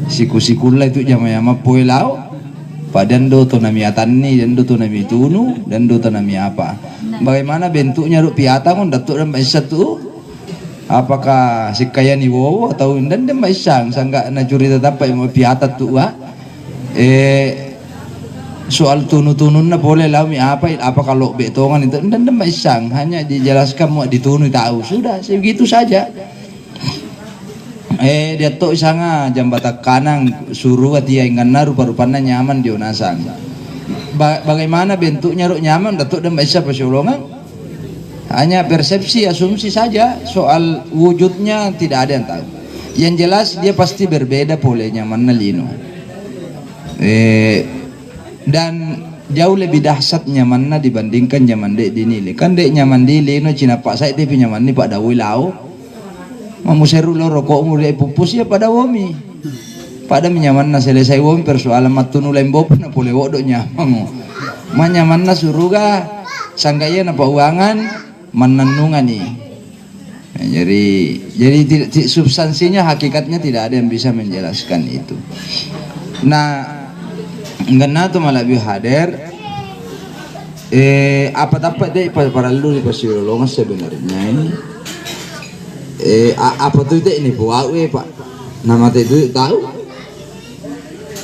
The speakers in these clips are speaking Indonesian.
siku-sikulah itu jama-jama poelau padan do to nami atani dan do to nami tunu dan do to nami apa. Bagaimana bentuknya ru piata kon datuk dan maisa tu? Apakah sikaya ni wo atau dan dem maisang sangga na curi tetap mo piata tu wa? Soal tunu-tunun na boleh lah mi apa kalau betongan itu dan dem maisang hanya dijelaskan mau ditunu tahu sudah segitu saja. Dia to isanga jambatan kanang suruh dia ingana rupa-rupanya nyaman di unasang. Bagaimana bentuknya ruk nyaman datuk dan bisa persolongan? Hanya persepsi asumsi saja, soal wujudnya tidak ada yang tahu. Yang jelas dia pasti berbeda polanya mana lino. Dan jauh lebih dahsyat nyamannya dibandingkan nyaman dek dinilai. Kan dek nyaman di lino Cina Pak saya tapi nyaman ni Pak Dawi lau. Mamu seru lo rokok mu dia pupus ya pada womi. Pada menyaman na selesai womi persoalan matunu lembop na boleh wodok nyaman. Manyaman na suruga sanggaya na pauangan menenungan nih. Jadi substansinya hakikatnya tidak ada yang bisa menjelaskan itu. Nah, ngena tu malah hadir. Apa-apa deh para lu di persiolongan sebenarnya ini. Apa tuh ini buat Pak nama itu tahu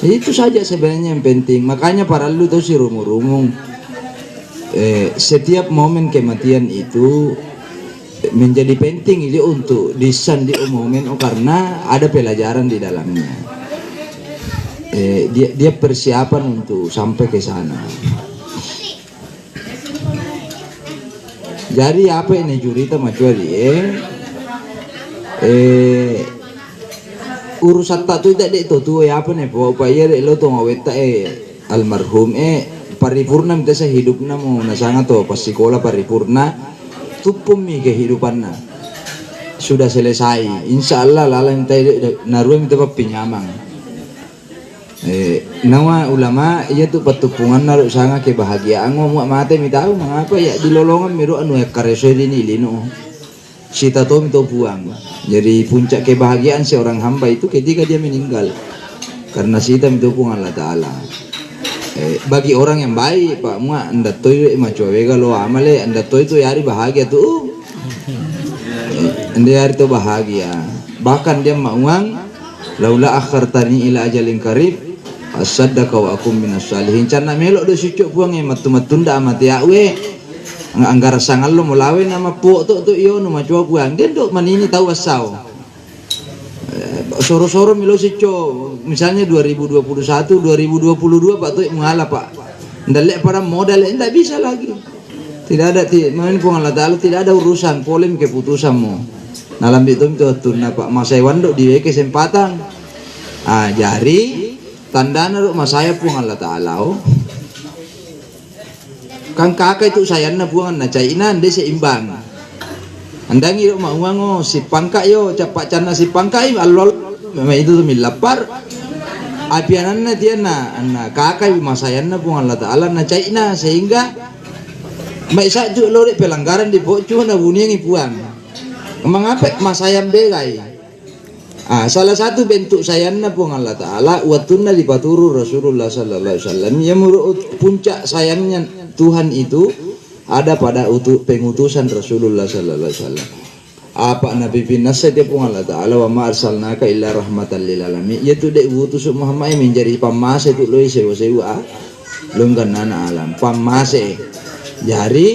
itu saja sebenarnya yang penting. Makanya para lu tuh si rumung-rumung setiap momen kematian itu menjadi penting ini untuk disan diumumin karena ada pelajaran di dalamnya. Dia persiapan untuk sampai ke sana. Jadi apa ini jurita macuali urusan tak tu tidak itu tu apa nih bawa upaya lo tu ngawet almarhum paripurna minta saya hidup namu nasanga to pas sekolah paripurna tupumi kehidupannya sudah selesai insyaallah lalang tay naruh minta pinyamang nama ulama ia tu patupungan naruh sanga kebahagiaan ngomong mate mi tahu mengapa ya di lolongan miru anu kareso ini lino sita to minta buang. Jadi puncak kebahagiaan seorang hamba itu ketika dia meninggal karena sita minta buang Allah Ta'ala. Bagi orang yang baik Pak Mua anda toy maco vega lo amale anda toy itu hari bahagia tuh anda hari itu bahagia bahkan dia mauang laula akhartani ila ajalin qarib asaddaka wa akum minas salihin cana melok do sucuk buang matu-matunda amati awe anggar sangal lo mulawe nama puak tu iyo no maco buang dia dok manini tahu asau soro-soro milo sico misalnya 2021 2022 Pak tuh mengalah Pak ndalek para modal tidak bisa lagi tidak ada main pun Allah Ta'ala tidak ada urusan polim keputusanmu dalam itu tunna Pak Masaiwan dok di kesempatan jari tanda dok masaya pun Allah Ta'ala kan kakak itu sayana buangan na cainan dia seimbang andangi dok mauango si pangka yo capak cana si pangka alol memang itu tuh milapar apiananna dia na kakak masayanna pun Allah Ta'ala na caina sehingga mai saju lori pelanggaran di bocu na bunyi puang mengapa masayam begai salah satu bentuk sayanna pun Allah Ta'ala watunna di paturu Rasulullah sallallahu alaihi wasallam yang menurut puncak sayangnya Tuhan itu ada pada pengutusan Rasulullah sallallahu alaihi wasallam. Apa Nabi pinasa dia pun Allah Ta'ala wa ma arsalnaka illa rahmatan lil alamin. Yaitu dek utus Muhammad menjadi pamase itu loh sewa-sewa lungkan nana alam pamase. Jadi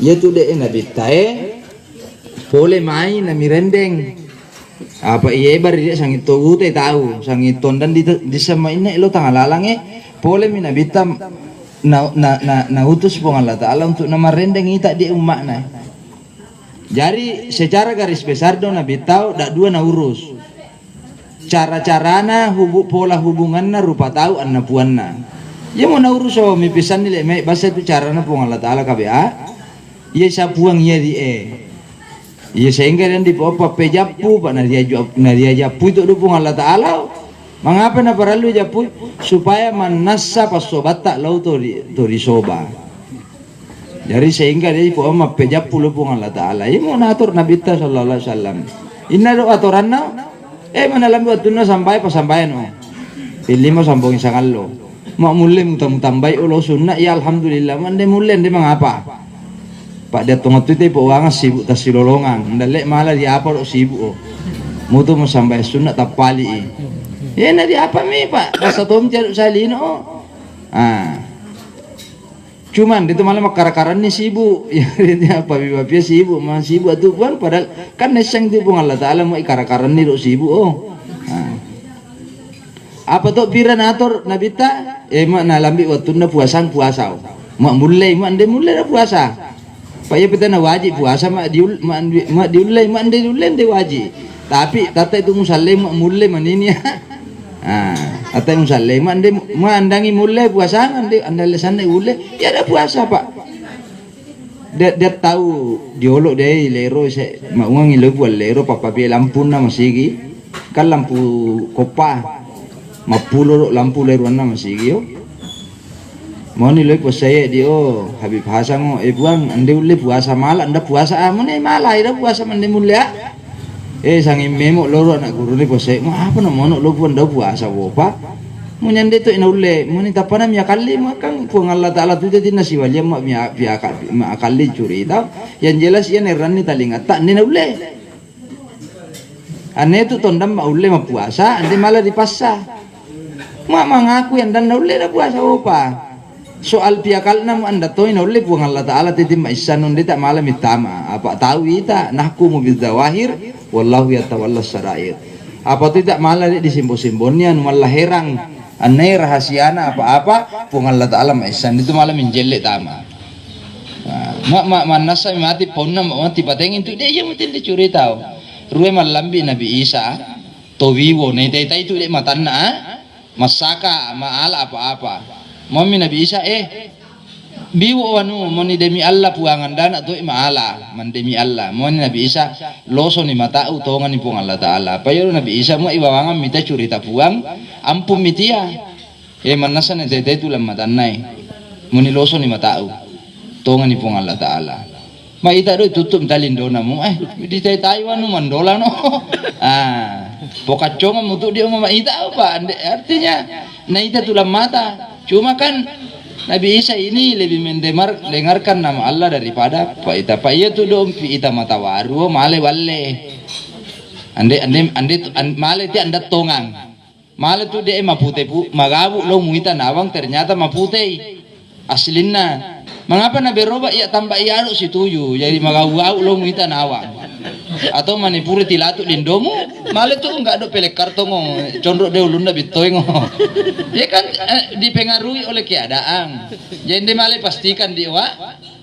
yaitu dek Nabi tae boleh main nami rendeng. Apa iya bar dia sangit togu teh tahu sangit tondan di sama ini lo tanggal lalang boleh mina bitam na utus pun Allah Ta'ala untuk nama rendeng ita di umat na. Jadi secara garis besar do Nabi tahu dak dua na urus. Cara-carana pola hubunganna rupa tahu anna puanna. Ya mau na urus so mipisan nilai mai bahasa itu carana pun Allah Ta'ala kabea. Iya sapuang iya di iya sehingga dan di apa pejapu pak nadia japu itu pun Allah Ta'ala. Mengapa na paralu japu supaya manasa pasobat tak lau tori soba. Jadi sehingga dia ibu amma pejap puluh pun Allah Ta'ala. Ini mau natur Nabi sallallahu alaihi wasallam. Inna do aturanna Manalam waktu na sampai pa sambayan oh. Pilih mo sambungin sa kalo. Mak mulai mutam-tambay ulo sunna ya alhamdulillah mande mulai ndi mangapa. Pak dia tungat itu po wangas sibuk tas silolongan. Ndalek malah di apa do sibuk oh. Mutu mo sambai sunna tapali. Na di apa mi Pak? Basta tom jaluk salino oh. Cuman itu malah makar-karan nih sibuk. Ya papi-papi sibuk, mah sibuk tuh kan padahal kan neseng tuh Allah Taala mau ikar-karan nih sibuk oh. Apa tuh piran atur nabita mak nalambi waktu na puasa mak mulai mak ande mulai na puasa pak ya pita na wajib puasa mak diulai mak ande diulai ande wajib tapi tata itu musalli mak mulai manini tata musalli mak andangi mulai puasa ande lesan ulai ya ada puasa pak dia tahu diolok deh lero saya mak uang ilu buat lero papa pi lampu na masigi kan lampu kopa mapulo lampu leruana masigi yo mau nilai puasa dio Habib Hasan buang ande ule puasa malah anda puasa amone malah ida puasa mande mulia sangi memo loro anak guru ni puasa mau apa no mono lo pun anda puasa wopa mau nyande tu ina ule mau ni tapana miya kali makang puang Allah Taala tu jadi nasi wajah mak miya kali curi tau yang jelas ia neran ni talingat tak ni na ule ane tu tondam mak ule mak puasa ande malah dipasa mak mengaku yang dan naule na puasa opa soal piakal nam anda toy naule puang Allah Taala titim maisanun dita malam itama apa tahu ita nahkumu bidzawahir wallahu yatawalla sarair apa tidak malah di simbol-simbolnya malah herang anai rahasiana apa-apa puang Allah Taala maisan itu malah menjelek tama mak manasa mati ponna mati patengin tu dia yang mesti dicuri tahu ruwe malambi Nabi Isa towiwo nete itu dia matanna masaka maala apa-apa mami Nabi Isa biwo anu moni demi Allah puangan dana tu maala man demi Allah moni Nabi Isa loso ni mata utongan ni puang Allah Taala payo Nabi Isa mo iwawangan mita curita puang ampun mitia manasa na tete tu lam matanai moni loso ni mata utongan ni puang Allah Taala ma ita do tutup talin dona mo di Taiwan no mandola no pokaconga mutu dia mama ita apa artinya nah ita tulang mata cuma kan Nabi Isa ini lebih mendengarkan nama Allah daripada pak ita pak iya tu dom ita mata waru male walle ande male ti anda tongang male tu dia mapute pu magabu lo muita nawang ternyata mapute aslinna mengapa na beroba iya tambah iya si tuyu jadi magawu lo muita nawang atau manipuri tilatu lindomu male tu enggak ada pelek kartongo condro de ulunda bitoingo dia kan dipengaruhi oleh keadaan jadi male pastikan diwa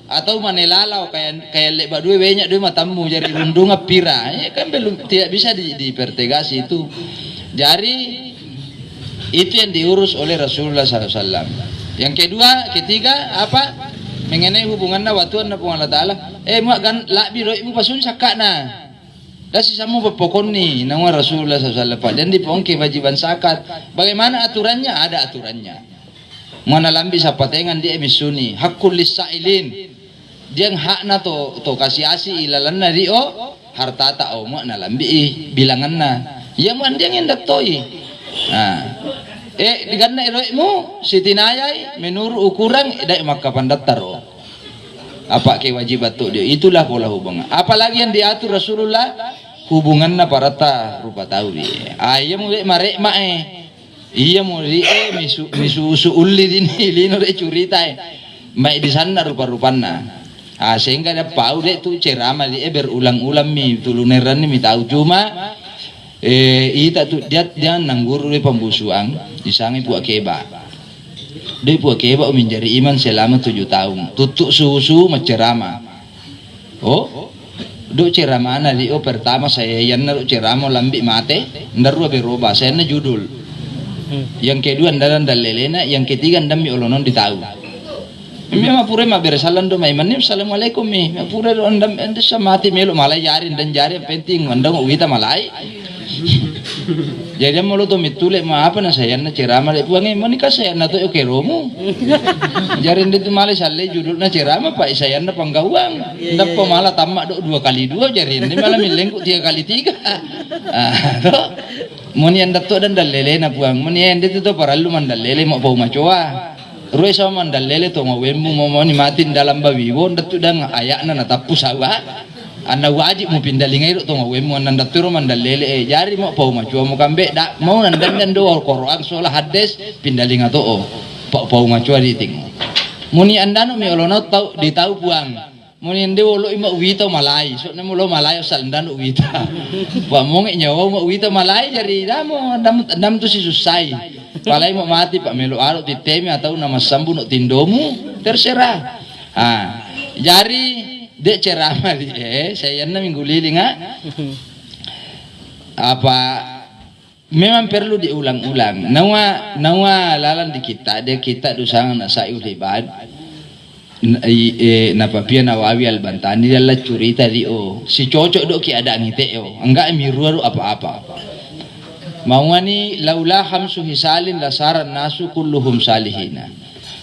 atau manelalau kayak lek dua banyak dua matamu jadi rundunga pira ya kan belum tidak bisa dipertegasi itu jadi itu yang diurus oleh Rasulullah SAW. Yang kedua ketiga apa mengenai hubunganna watuan na Allah Taala mak gan labi roi mu pasun sakana dasi samu pepokon ni nang Rasulullah sallallahu alaihi wasallam dan dipong kewajiban zakat bagaimana aturannya ada aturannya mana lambi sapatengan dia misuni hakul lisailin dia hakna to kasih asi ilalanna dio harta ta o mak na lambi bilanganna ya man dia ngendak toy diganna iroimu sitinayai menurut ukuran dai maka pandatar apa kewajiban tu dia itulah pola hubungan apalagi yang diatur Rasulullah hubunganna parata rupa tahu iya mu marek iya mu misu ulli dini lino de curita mai di sana rupa-rupanna sehingga dia pau de tu ceramah dia berulang-ulang mi tuluneran mi tahu cuma ita tu dia nangguru di pembusuan disangi puak keba dia puak keba menjadi iman selama 7 tahun tutuk susu mencerama do ceramah na dia pertama saya yang naruh ceramah lambi mate ndaru beroba saya na judul yang kedua ndaran dalelena yang ketiga ndam mi olonon ditahu mi mapure ma beresalan do maiman ni assalamualaikum mi mapure do ndam ende samati melo malai jari dan jari penting mandang uita malai Jadi mau lo tuh mitulek ma apa na saya na ceramah le puange monika saya na to oke romo. Jadi itu malah sale judulnya ceramah pak saya na panggawang. Ndak malah tamak do 2 kali 2 jadi ini malah milengku 3 kali 3. To moni anda to dan dalele na puang moni ende to paralu mandalele mau bau macoa. Ruwe sama mandalele to ngawemu mau ni matin dalam bawiwo ndak to dang ayakna na tapu sawa. Anda wajib mau pindah lingai itu tong awe mau nanda turu mandalele jari mau pau macua mau kambe dak mau nandan do Al-Qur'an soal hadis pindah linga to pau macua di ting muni anda no mi olono tau di tau puang muni ende wolo ima wita malai so nemu lo malai asal ndan wita wa mo nyawa mau wita malai jari damo dam tu si susai palai mau mati pak melu aro di teme atau nama sambu no tindomu terserah jari dek ceramah saya minggu liling apa memang perlu diulang-ulang nawa lalan di kita dia kita dusang na sa uliban napa pia nawawi al-Bantani dalla curita si cocok do ki ada ngite enggak miru apa-apa mauani laula khamsu hisalin lasaran nasu kulluhum salihina.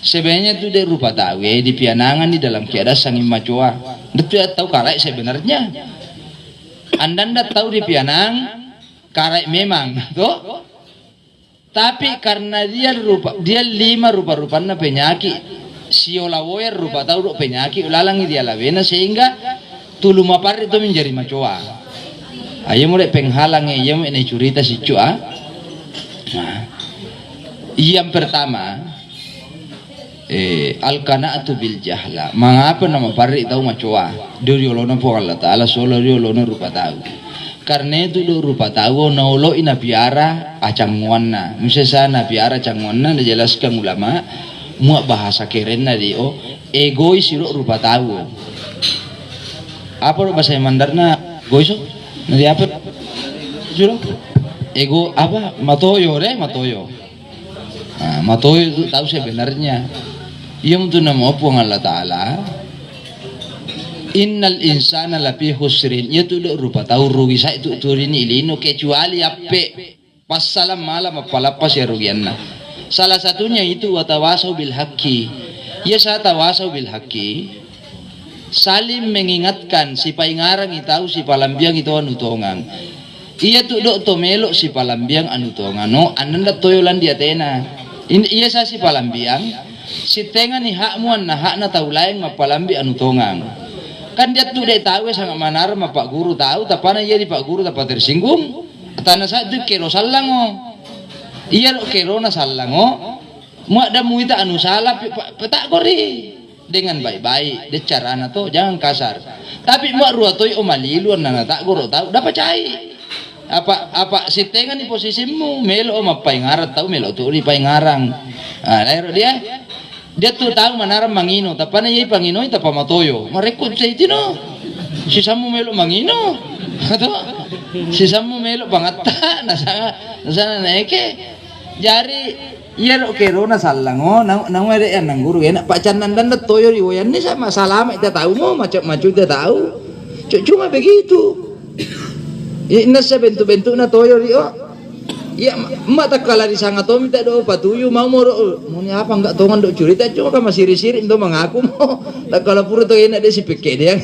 Sebenarnya itu dari rupa tawe di pianangan di dalam keadaan sangim macoa. Itu ya tahu karai sebenarnya. Anda ndak tahu di pianang karai memang, tuh. Tapi karena dia 5 rupa-rupanya penyakit, siolawoyer rupa tahu penyakit ulalangi dia lawena sehingga tulu mapar itu menjadi macoa. Ayo mulai penghalang ya mau ini cerita si cua. Nah, yang pertama al-qana'atu bil jahla. Mengapa nama pari tahu macoa? Duri olono po Allah Ta'ala solo ri olono rupa tahu. Karena itu do rupa tahu naulo ina biara acangwana. Misalnya biara acangwana dijelaskan ulama muak bahasa kerenna dio egois iro rupa tahu. Apa bahasa Mandarna goiso? Nanti apa? Juro? Ego apa? Matoyo. Matoyo itu tahu sebenarnya. Yang tu nama apa Allah Ta'ala innal insana lafi khusrin itu rupa tahu rugi saya itu turini ilino kecuali ape passalam malam apalapas ya rugianna salah satunya itu watawasau bil haqqi ya saya tawasau bil haqqi saling mengingatkan si paingarang tahu si palambiang itu anu tongang iya tu dok to melok si palambiang anu tongang no ananda toyolan dia tena iya sa si palambiang si tenga ni hakmuan na hak na taulaeng mapalambi anu tongang kan dia tu dek tahu sangat manar ma pak guru tahu tapana iya di pak guru dapat tersinggung tanah sa tu kero sallango iya lo kero na sallango muak da muita anu salah petak kori dengan baik-baik de carana to jangan kasar tapi muak ruatoi omaliluan na tak guru tahu dapat cai apa si tenga ni posisimu melo mapai ngarat tahu melo tu di pai ngarang lairo dia tuh tahu manara mangino tapana yai pangino ita pamatoyo marekod sa itino si samu melo mangino ato si samu melo pangatta nasana naeke jari yero kero na sallango nangwere yan ng guru yan pak canan toyo riwayan ni sama salama ita tahu mo macu ita tahu cuma begitu ya nasa bentuk na toyo rio ya mak tak kalah di sangat to minta do patuyu mau ni apa enggak tongan do curita cuma kan masih siri-siri itu mengaku mau tak kalah pura to enak dia si peke dia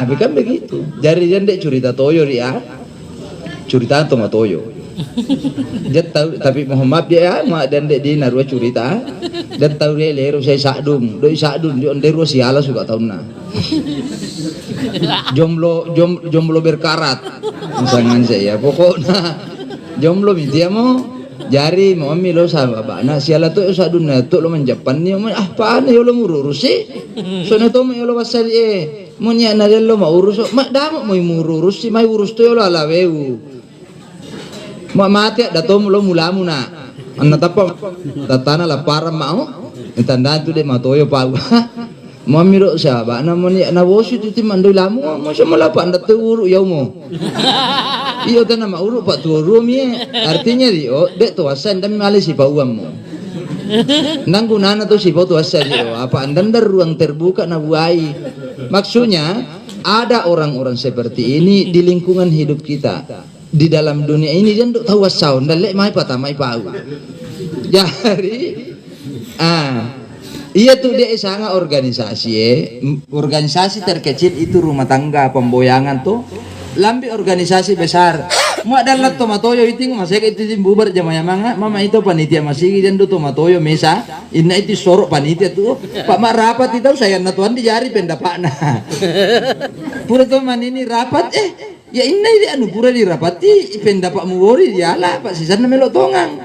bukan begitu jari jandek curita toyo dia curita to toyo dia tahu tapi mohon maaf dia mak dan dek di narua curita dan tahu dia lero saya sakdum dia ondero siala suka tahun na jomblo berkarat misalnya saya pokoknya jomblo dia mau jari mau milo sama bana siala tu sadun tu lo menjapan ni apaan yo lo mururus sih soalnya tu yo lo pasal mau nya nadel lo mau urus mak dah mau mururus sih mai urus tu yo lo alaweu mak mati ada tu lo mulamu na anna tapa tatana la para mau tanda tu de matoyo pau mau miro siapa namanya na wosu tu mandoi lamu mau sama lapa anda tu ya mo iyo kan nama urut pak turu mi artinya dio dek tuasan dan malih si pauammu nanggunana tu si pau tuasan dio apa anda ruang terbuka na buai maksudnya ada orang-orang seperti ini di lingkungan hidup kita di dalam dunia ini dia nduk tahu wasau ndalek mai patama ipau. Jadi iya tuh dia sangat organisasi organisasi terkecil itu rumah tangga pemboyangan tuh lambi organisasi besar mau adalah tomatoyo itu masih itu bubar jamanya mama itu panitia masih dan tuh tomatoyo mesa ini itu sorok panitia tuh pak mak rapat itu saya natuan di jari pendapatna pura teman ini rapat ya ini dia anu pura dirapati pendapat muwori dialah pak sisana melok tongang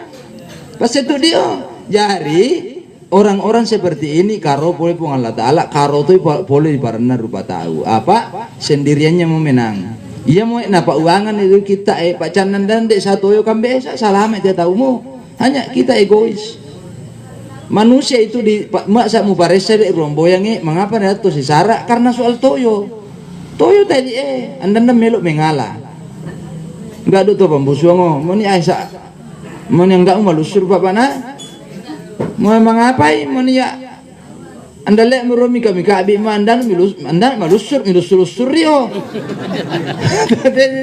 pas itu dia jari orang-orang seperti ini karo boleh pun Allah Ta'ala karo tuh boleh parana rupa tahu apa sendiriannya mau menang iya mau napa uangan itu kita Pak Canan dan dek satu yo kan biasa salamet dia tahu mu hanya kita egois manusia itu di mak sak mu paresa dek romboyange mengapa dia tuh si Sarah karena soal toyo tadi anda melok mengalah enggak ada tuh pembusuango mau ni aisyah mau yang enggak malusur papa na mau mengapai mau ni ya anda lihat merumi kami kabi anda malusur rio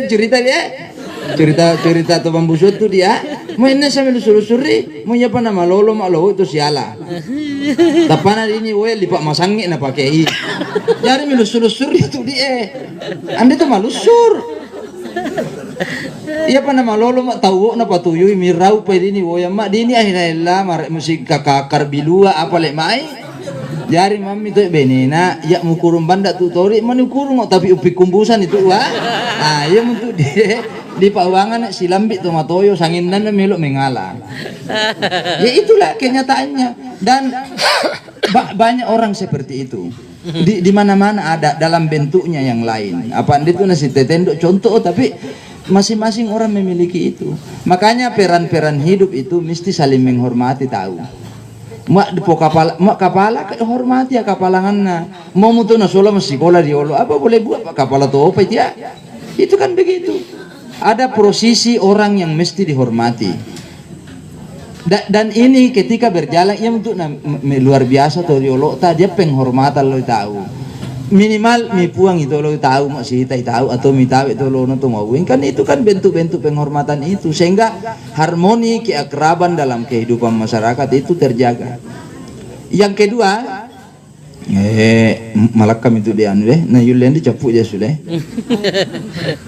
cerita dia cerita tuh pembusut tuh dia mau ini sambil lusuri mau apa nama lolo mak lo itu siala tapana ini we lipat masangnya na pakai jadi melusur itu dia anda tuh malusur iya apa nama lolo mak tahu na patuyui mirau pa ini wo mak dini akhirnya mar musik kakakar bilua apa lek mai jari mami tuh benena ya mukurung banda tuh tori mani kurung tapi upi kumbusan itu wah ya untuk dia di pawangan si lambi tuh matoyo sanginan melok mengalah ya itulah kenyataannya dan banyak orang seperti itu di mana-mana ada dalam bentuknya yang lain apa itu nasi tetendok contoh tapi masing-masing orang memiliki itu makanya peran-peran hidup itu mesti saling menghormati tahu mak depo kapala hormati ya kapalanganna mau mutu na sola masih sekolah di olo apa boleh buat pak kapala tuh apa dia itu kan begitu ada posisi orang yang mesti dihormati dan ini ketika berjalan ya untuk luar biasa tuh di olo dia penghormatan lo tahu minimal mi puang itu lo tahu masih tahu atau mi tahu itu lo nonton ngawin kan itu kan bentuk-bentuk penghormatan itu sehingga harmoni keakraban dalam kehidupan masyarakat itu terjaga. Yang kedua malakam itu dia anu deh nah yulen dicapu dia sudah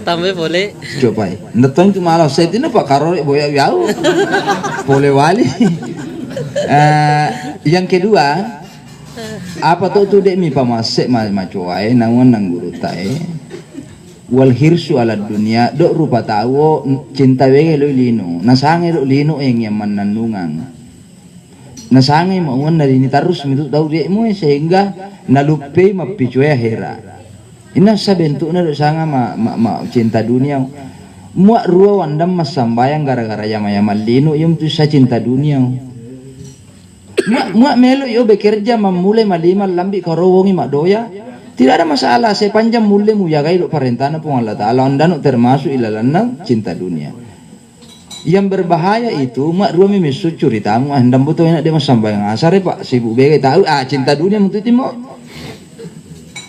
tambah boleh coba nonton itu malah saya ini pak karo boya jauh boleh wali yang kedua apa tuh dek mi pamasek macuai nangon nang guru tae wal hirsu ala dunia dok rupa tawo cinta wege lo lino nasange lo lino yang mananungang nasange mauan dari ini terus mitu tahu dek mu sehingga nalupe mapicuai hera ina sa bentukna dok sanga ma cinta dunia muak ruwa wandam mas sambayang gara-gara yama lino yum tu sa cinta dunia Mak melo yo bekerja memulai malima lambi karowongi mak doya tidak ada masalah sepanjang mulai mu jagai lo parentana pun Allah Ta'ala anda termasuk ilalanang cinta dunia yang berbahaya itu mak dua misu curitamu anda butuh enak dia mas sambayang asare pak sibuk bege tahu cinta dunia mutu timo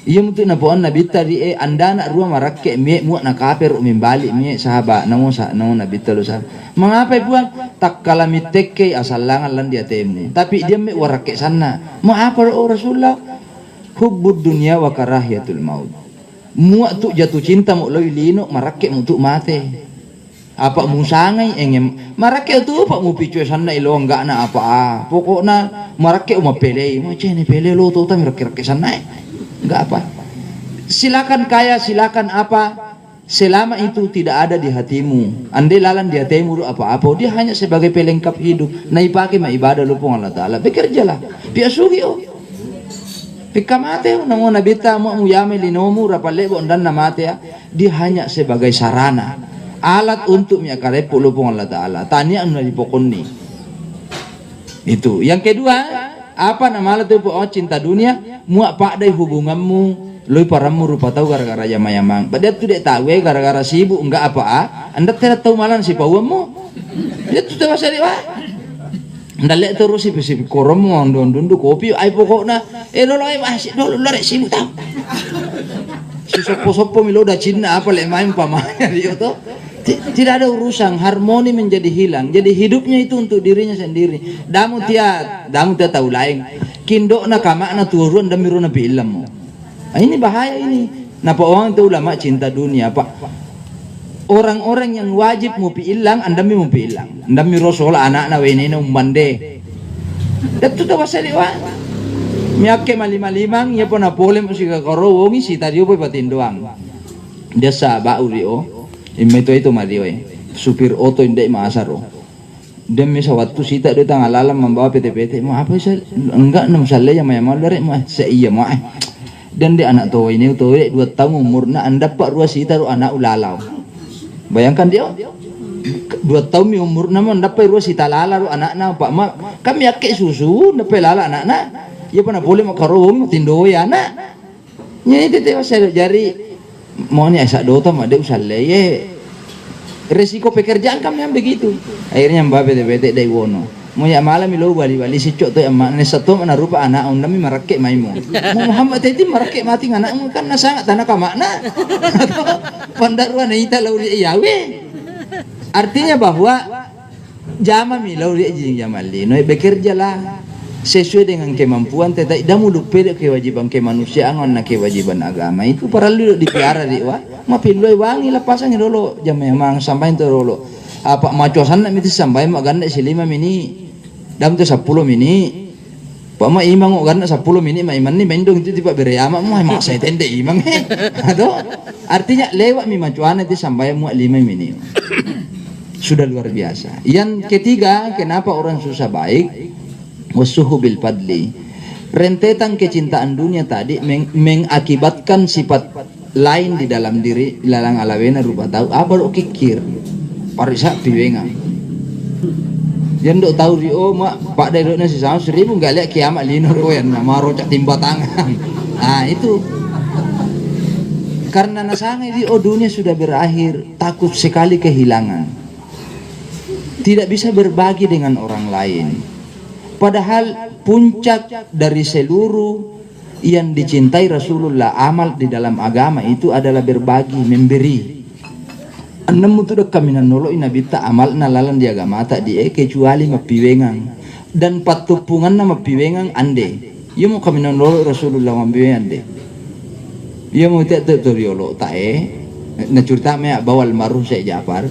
iya mutu napoan nabi tadi anda nak ruang marakke mie muak nak kafir balik mie sahabat namo nabi telu sahabat mengapa buang tak kalami teke asalangan lan dia temu tapi dia me warakke sana mau apa Rasulullah hubbud dunia wa karahiyatul maut muak tu jatuh cinta mu loi lino marakke untuk mate apa musangai engem marakke tu apa mu picu sana ilo enggak na apa pokoknya marakke pele mau cene pele lo tu ta mirakke sana enggak apa silakan kaya silakan apa selama itu tidak ada di hatimu andai lalan di hatimu apa-apa dia hanya sebagai pelengkap hidup na ipake ma ibadah lu pun Allah Ta'ala bekerjalah piasugi pikamate namo nabita mo muyame linomu rapalebo dan namate dia hanya sebagai sarana alat untuk miakarepo lu pun Allah Ta'ala tanya anu dipokonni itu yang kedua apa nama itu cinta dunia muak pak dai hubunganmu lu paramu rupa tahu gara-gara yamang dia tuh dia tahu gara-gara sibuk enggak apa anda tidak tahu malan si pawamu dia tuh tidak sari wah anda lihat terus si korom ngondon-dondo kopi ai pokokna lo masih lo lari sibuk tahu si sopo-sopo milo da Cina apa lek main pamanya dia tuh Tidak ada urusan, harmoni menjadi hilang. Jadi hidupnya itu untuk dirinya sendiri. Damu dia tahu lain. Kindo na kama na turun dan miru na bilam mo. Ini bahaya ini. Napa orang itu ulama cinta dunia, Pak. Orang-orang yang wajib mau piilang, andami mau piilang. Andami rosola anak na wene na umbande. Datu tawa sa liwa. Miyake malima-limang, ya po na pole mo si kakarowongi, si tadiyo po patinduang. Dia sa bauri itu Mario supir oto hindi maasar dan sa waktu sita dia tang alalam membawa PT-PT mo apa sih enggak nam sale yang mayamal dari mo sa iya mo dan dia anak tua ini 2 tahun umur na anda pak ruas sita ru anak ulalaw bayangkan dia 2 tahun umur na mo anda pa ruas sita lala ru anak na pak ma kami yakke susu anda pa lala anak na ya pa na boleh makaroon tindoy anak nya itu tewa sa jari mau nih asak dota mak dia usale ye resiko pekerjaan kami yang begitu akhirnya mbak bete dari wono mau ya malam ilo bali si cok tuh emak ne satu mana rupa anak undami marakek maimu Muhammad tadi marakek mati anakmu kan na sangat tanah kamakna pandaruan ita lauri iyawe artinya bahwa jama mi lauri jing jamali no bekerjalah sesuai dengan kemampuan tetapi dah mulu pede kewajiban kemanusiaan na kewajiban agama itu perlu dipiara di wa mapiloi wangi lepasan dulu jam memang sampai itu dulu apa macosan nak miti sampai mak ganda si 5 mini dam tu 10 mini pak mak imang ganda 10 mini mak iman ni mendong itu tiba bereyama mak saya tende imang aduh artinya lewat mi macuan itu sampai mak 5 mini sudah luar biasa. Yang ketiga, kenapa orang susah baik? Wasuhu bil fadli, rentetan kecintaan dunia tadi mengakibatkan sifat lain di dalam diri lalang alawena rupa tahu apa lo kikir parisa piwenga yang dok tahu di mak pak dari nasi sama 1000 nggak lihat kiamat lino royan maro cak timba tangan itu karena nasangai di dunia sudah berakhir takut sekali kehilangan tidak bisa berbagi dengan orang lain. Padahal puncak dari seluruh yang dicintai Rasulullah amal di dalam agama itu adalah berbagi, memberi. Anam itu dah kami nanolok nabi ta amal nalalan di agama tak dia kecuali mapiwengang dan patupungan nama mapiwengang ande. Ia mau kami nanolok Rasulullah mapiwengang ande. Ia mau tak teriolok tak na cerita me bawal maruh saya Jafar.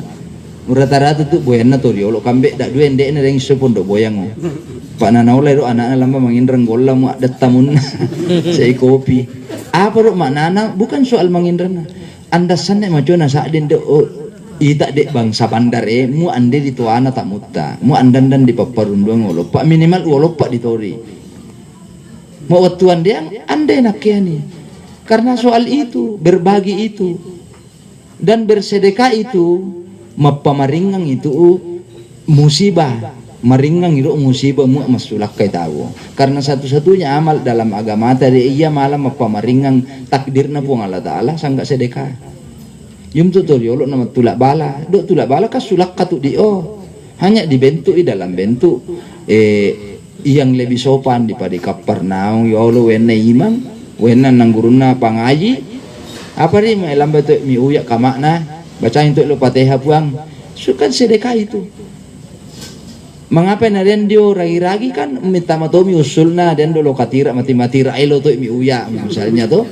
Rata-rata tu boyan na toriolok kambek dak dua ende na ring sepondok boyang. Pak Nanaulai do anak lama mengindreng gola mu ada tamun saya kopi apa do mak nana bukan soal mengindreng anda sana macam saat den do ita dek bangsa bandar mu ande di tuana tak mutta mu andan di paparun doang ngolo pak minimal ngolo pak di tori mau waktuan dia ande nakiani karena soal itu berbagi itu dan bersedekah itu mapamaringang itu musibah maringang itu musibah mu masulak kay tawo karena satu-satunya amal dalam agama tadi iya malam apa maringang takdir na po Allah Ta'ala sangga sedekah yung tutoriolo na tulak bala do tulak bala ka sulak katu hanya dibentuk dalam bentuk yang lebih sopan daripada kaparnaung ya Allah wena imam wena nang guruna pangaji apa ri may lambat mi uya kamakna bacain tu lo Fatihah puang sukan sedekah itu. Mengapa narian dia ragi-ragi kan minta matomi usulna dan dulu katira mati-mati railo tu mi uya misalnya tu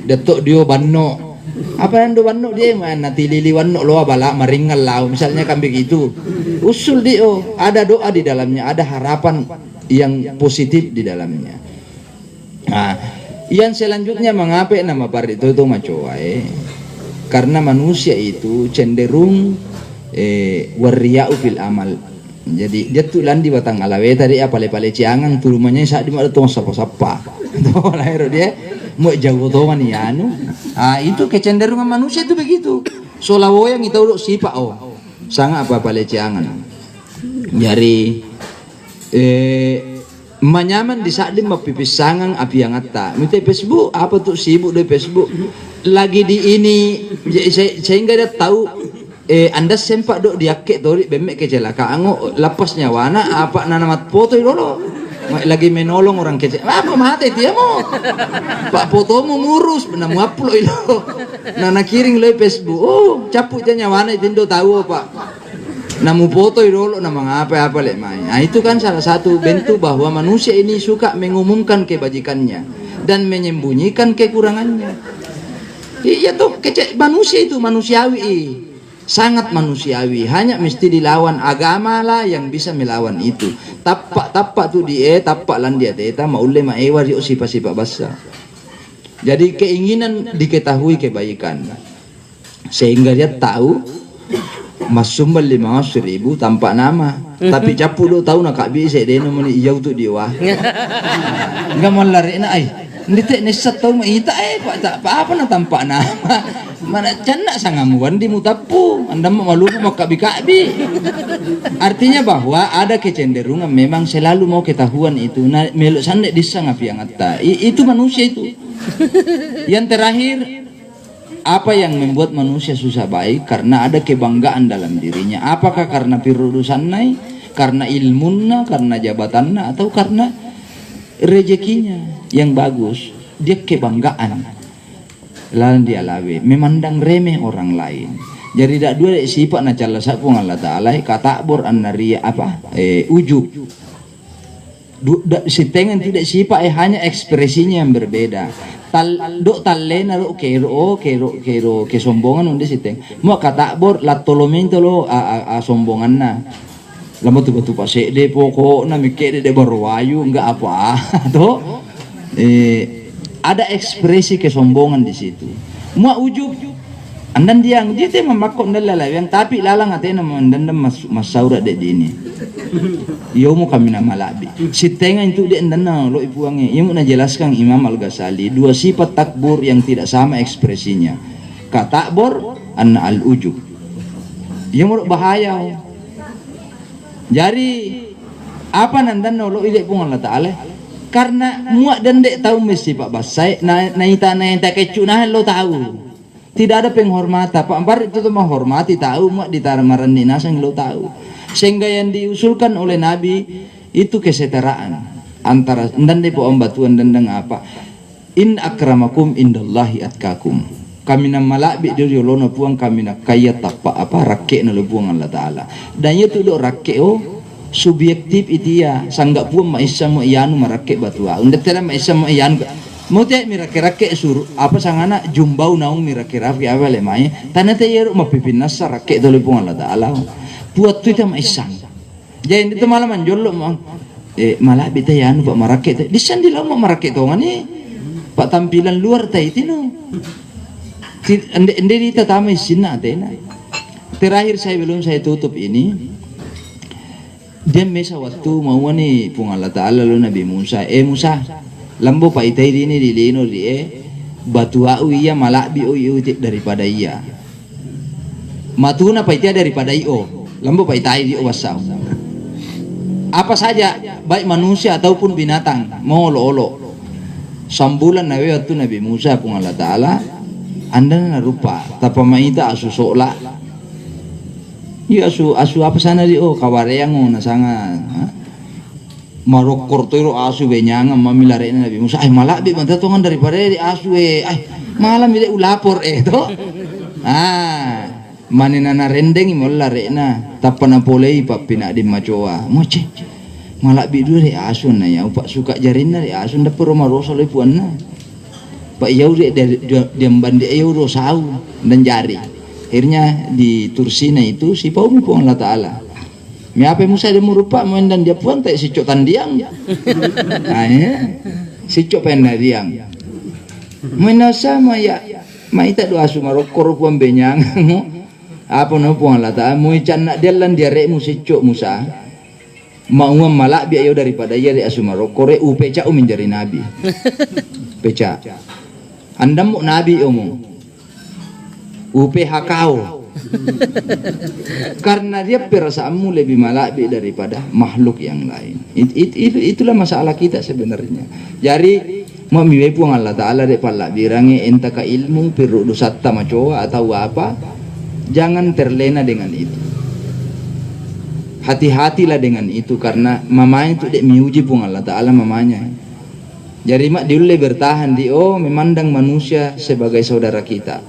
datuk dia banno apa yang do banno dia mana tilili wanno lo bala maringal lau misalnya kan begitu usul dia ada doa di dalamnya ada harapan yang positif di dalamnya. Yang selanjutnya mengapa nama bar itu macoai karena manusia itu cenderung wariya'u fil amal. Jadi dia tu landi batang alawe tadi pale-pale ciangan tu rumahnya saat di mana tong sapa-sapa. Tuh lahir dia mau jago tuh man anu. Itu kecenderungan manusia itu begitu. Solawo yang itu sipa sangat pale ciangan. Jadi manyaman di saat di mapipisangan api yang atta. Minta Facebook apa tuh sibuk di Facebook. Lagi di ini sehingga dia tahu anda sempat dok diakek tori bemek kecelakaan lapasnya wana apa nanamat foto dulu lagi menolong orang kecil. Apa mati dia mo? Pak foto mo ngurus, na mo upload ilo. Na nakiring lo Facebook. Oh, caput dia nyawana itindo tahu Pak. Na mo foto ilo na mga apa-apa le mai. Nah, itu kan salah satu bentuk bahwa manusia ini suka mengumumkan kebajikannya dan menyembunyikan kekurangannya. Iya tuh, manusia itu manusiawi. Sangat manusiawi, hanya mesti dilawan. Agama lah yang bisa melawan itu. Tapak tuh tapak lan dia teta maule maewa dio sipa-sipa basa. Jadi keinginan diketahui kebaikan, sehingga dia tahu masumbal 500.000 tanpa nama. Tapi capu do tahu nak bisa dia nomor iyau tu dia wah. Enggak mau lari na ay. Ndite nesat tahu maita pak tak apa na tanpa nama. Mana cana sangamuan di mutapu anda malu makabi-kabi. Artinya bahwa ada kecenderungan memang selalu mau ketahuan itu. Nah, meluk sandek disang api yang atta. Itu manusia itu. Yang terakhir, apa yang membuat manusia susah baik? Karena ada kebanggaan dalam dirinya. Apakah karena pirudusannya, karena ilmunya, karena jabatannya, atau karena rezekinya yang bagus? Dia kebanggaan. Lalu dia lawe memandang remeh orang lain. Jadi tak dua sifat na cala sa pun Allah Taala katakbur an-nariya apa ujub. Si tengen tidak sifat hanya ekspresinya yang berbeda. Talena lo kero kesombongan unde si teng. Mo katakbur la tolomento lo sombongan na. Lama tu pasek de pokok na mikir de berwayu enggak apa to. Ada ekspresi kesombongan di situ. Mua ujub, andan diang dia teh memakok ndala yang tapi lalang atena mandanda masaura de dini. Yo mu kami na malabi. Si tenga itu de ndana lo ipuange. Ieu na jelaskan Imam Al-Ghazali dua sifat takbur yang tidak sama ekspresinya. Katakbur anna al-ujub. Ieu mu bahaya. Jadi apa nandan lo ide pun Allah Taala? Karena muak dan dek tahu mesti Pak Basai naita kecu nah lo tahu tidak ada penghormatan Pak Ampar itu tuh menghormati tahu muak ditaramaran dinasang lo tahu sehingga yang diusulkan oleh Nabi itu kesetaraan antara dan depo batuan dan apa in akramakum indallahi atkakum kami na malabi dari lono puang kami na kaya tapa apa rakyat na buang Allah Taala dan itu do rakyat subjektif itu ya sanggak pun maisa mo iyanu marake batua undet tera maisa mo iyanu mo te mirake suruh apa sangana jumbau naung mirake rafi apa le mai tanate yeru mapipinas sarake dole pun Allah Taala buat tu itu maisa jadi itu malam manjolo mang malah bita yanu pak marake di sandila mo marake to ngani pak tampilan luar ta itino ende dita tamai sinna tena. Terakhir saya tutup ini. Dia mesa waktu mau ni pung Allah Taala lo Nabi Musa. Musa, lambo pa itai ini di lino di batu au iya malabi o daripada iya. Matuna pa itai daripada io. Lambo pa itai di wasau. Apa saja baik manusia ataupun binatang mau olo. Sambulan nabi waktu Nabi Musa pung Allah Taala anda na rupa tapamaita asusola. Iya asu apa sana di kawareang nasanga marokor tuh asu benyang mamilare Nabi Musa malabi mantatongan daripada di asu malam ile ulapor to maninana rendeng molare na tapana polei papina di macoa moce malabi dulu di asu na ya pak suka jarinna di asu nda puro maroso le puanna pak yau dia bandi yau rosau dan jari. Akhirnya di Tursina itu si Paumi pun Allah Taala. Mi apa Musa dia merupa main dan dia pun tak si cok tandiang. Si cok penadiang. Menasa maya maita doa sumarokor pun benyang. Apa no pun Allah Taala mau canak dia lan dia rek si cok Musa. Mau malak biaya daripada ia rek sumarokor upeca menjadi nabi. Peca. Anda mau nabi omong. UPH kau karena dia perasaanmu lebih malabi daripada makhluk yang lain. Itulah masalah kita sebenarnya. Jadi mau miwepu Allah Taala dek pala birangi entaka ilmu perlu dosatta macoa atau apa, jangan terlena dengan itu. hati-hatilah dengan itu, karena mamanya itu dek miuji pun Allah Ta'ala mamanya. Jadi mak diulai bertahan di memandang manusia sebagai saudara kita,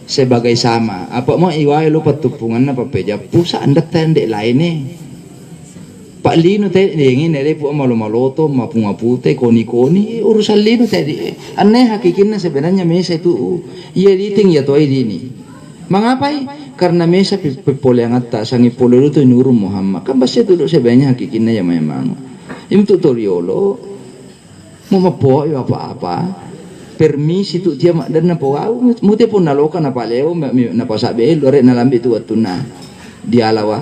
sebagai sama. Apa mau iwai lo patupungan apa peja pusa andak tan dek lain nih. Pak Lino tadi ingin dari pu malu-maloto mapu-mapute koni-koni urusan Lino tadi. Aneh hakikinnya sebenarnya mesa itu iya diting ya toy dini. Mengapai? Karena mesa pepol yang atas sangi polo itu nyuruh Muhammad. Kan pasti itu sebenarnya hakikinnya ya memang. Itu tutoriolo mau mapo apa-apa. Permisi tu dia mak dan napo au mute pun nalokan apa leo napa sabe lore nalambi tu watuna. Dia lawa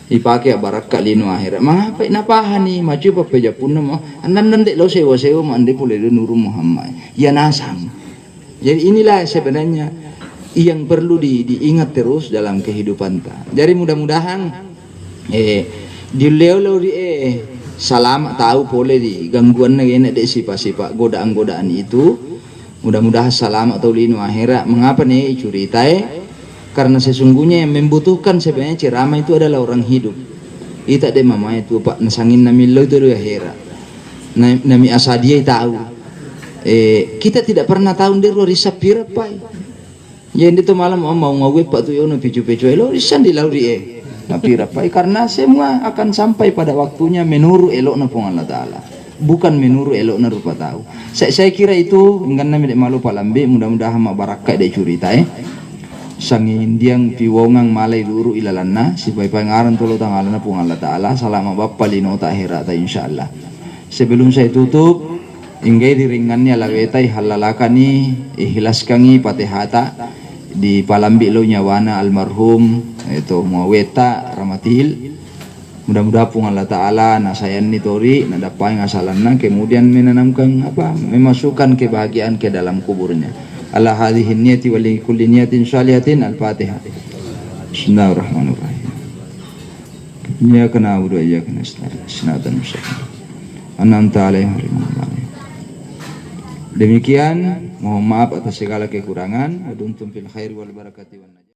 dipakai baraka lino akhirat. Mengapa napahan ni maju papeja pun nama andan dek lo sewa mande pole nuru Muhammad. Ya nasam. Jadi inilah sebenarnya yang perlu diingat terus dalam kehidupan ta. Jadi mudah-mudahan di leo di selamat tahu pole di gangguan negara dek sifat-sifat godaan-godaan itu. Mudah-mudahan selamat atau lino akhirat. Mengapa nih curitai? Karena sesungguhnya yang membutuhkan sebenarnya ceramah itu adalah orang hidup. Ita de mama itu pak nasangin namilo itu ya hera. Nami asadia tahu. Kita tidak pernah tahu dia risap pira pai. Jadi itu malam mau ngawe pak tu yono picu-picu lo risan di lauri napira pai, karena semua akan sampai pada waktunya menurut elok na Allah Taala, bukan menurut elok na rupa tahu. Saya kira itu enggak nami dek malu palambe, mudah-mudahan mak barakat dek curita sangin diang piwongang malay luru ilalanna si pai pangaran tolo tangalana pung Allah Taala salama bappa lino ta akhirat insyaallah. Sebelum saya tutup, inggai diringannya lawetai halalakani ikhlaskangi patihata di palambi lo nyawana almarhum itu muaweta ramatil. Mudah-mudahan pun Allah Ta'ala nasayan ni tori nadapai ngasalanna, kemudian menanamkan memasukkan kebahagiaan ke dalam kuburnya. Ala hadhihi niyati wa li kulli niyatin shalihatin. Al-Fatihah. Bismillahirrahmanirrahim. Iyyaka na'budu wa iyyaka nasta'in. Ihdinas mustaqim. An'amta 'alaihim ghairil maghdubi 'alaihim. Demikian, mohon maaf atas segala kekurangan. Wa dumtum fil khairi wal barakati wan